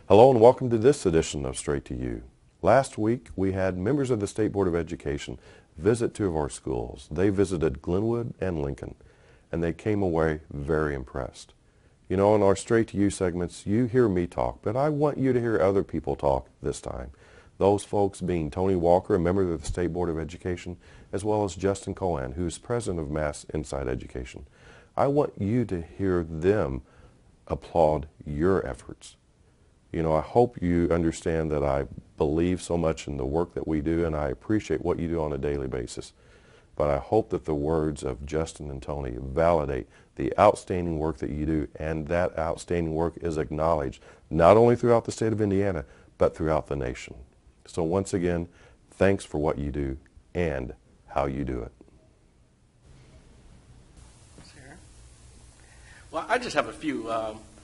Hello and welcome to this edition of Straight to You. Last week we had members of the State Board of Education visit two of our schools. They visited Glenwood and Lincoln, and they came away very impressed. You know, in our Straight to You segments, you hear me talk, but I want you to hear other people talk this time. Those folks being Tony Walker, a member of the State Board of Education, as well as Justin Cohen, who's president of Mass Inside Education. I want you to hear them applaud your efforts. You know, I hope you understand that I believe so much in the work that we do, and I appreciate what you do on a daily basis. But I hope that the words of Justin and Tony validate the outstanding work that you do, and that outstanding work is acknowledged not only throughout the state of Indiana, but throughout the nation. So once again, thanks for what you do and how you do it. Sarah? Well, I just have a few,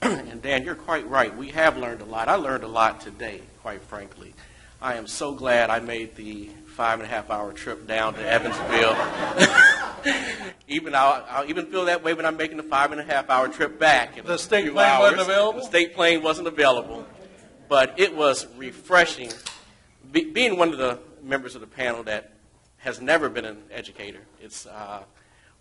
and Dan, you're quite right. We have learned a lot. I learned a lot today, quite frankly. I am so glad I made the 5.5-hour trip down to Evansville. I'll even feel that way when I'm making the 5.5-hour trip back. The state plane wasn't available? The state plane wasn't available. But it was refreshing. Being one of the members of the panel that has never been an educator, it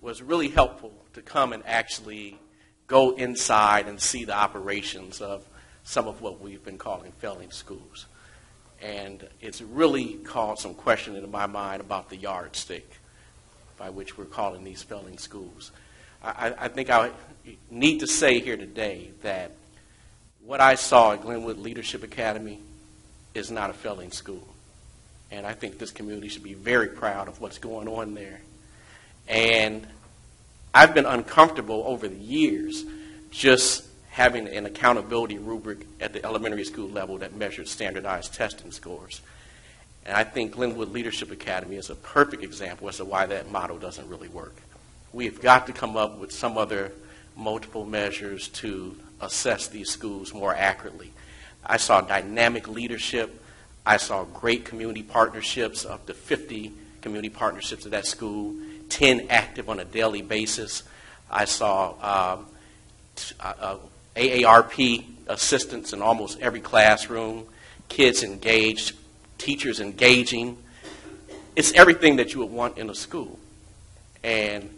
was really helpful to come and actually go inside and see the operations of some of what we've been calling failing schools. And it's really caused some questioning in my mind about the yardstick by which we're calling these failing schools. I think I need to say here today that what I saw at Glenwood Leadership Academy is not a failing school. And I think this community should be very proud of what's going on there. And I've been uncomfortable over the years just having an accountability rubric at the elementary school level that measured standardized testing scores. And I think Glenwood Leadership Academy is a perfect example as to why that model doesn't really work. We've got to come up with some other multiple measures to assess these schools more accurately. I saw dynamic leadership. I saw great community partnerships, up to 50 community partnerships at that school, 10 active on a daily basis. I saw AARP assistants in almost every classroom, kids engaged, teachers engaging. It's everything that you would want in a school. And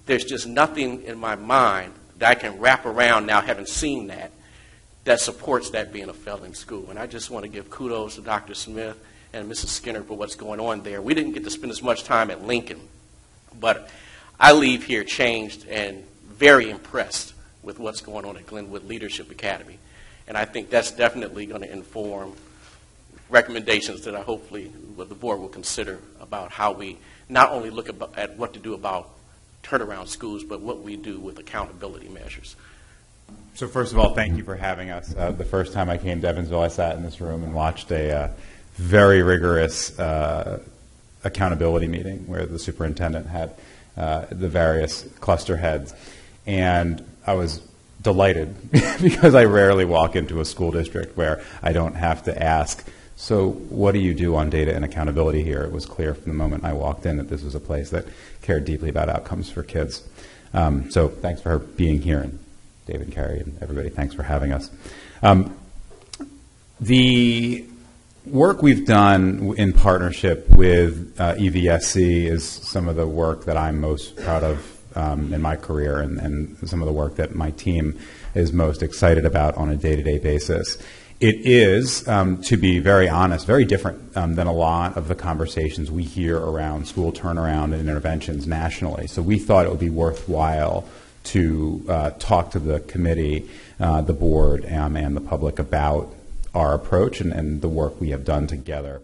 there's just nothing in my mind that I can wrap around now, having seen that supports that being a failing school. And I just want to give kudos to Dr. Smith and Mrs. Skinner for what's going on there. We didn't get to spend as much time at Lincoln, but I leave here changed and very impressed with what's going on at Glenwood Leadership Academy. And I think that's definitely going to inform recommendations that I hopefully the board will consider about how we not only look at what to do about turnaround schools, but what we do with accountability measures. So first of all, thank you for having us. The first time I came to Evansville, I sat in this room and watched a very rigorous accountability meeting where the superintendent had the various cluster heads. And I was delighted because I rarely walk into a school district where I don't have to ask, so what do you do on data and accountability here? It was clear from the moment I walked in that this was a place that cared deeply about outcomes for kids. So thanks for being here, and David, Carrie, and everybody, thanks for having us. The work we've done in partnership with EVSC is some of the work that I'm most proud of in my career, and some of the work that my team is most excited about on a day-to-day basis. It is, to be very honest, very different than a lot of the conversations we hear around school turnaround and interventions nationally. So we thought it would be worthwhile to talk to the committee, the board, and the public about our approach and the work we have done together.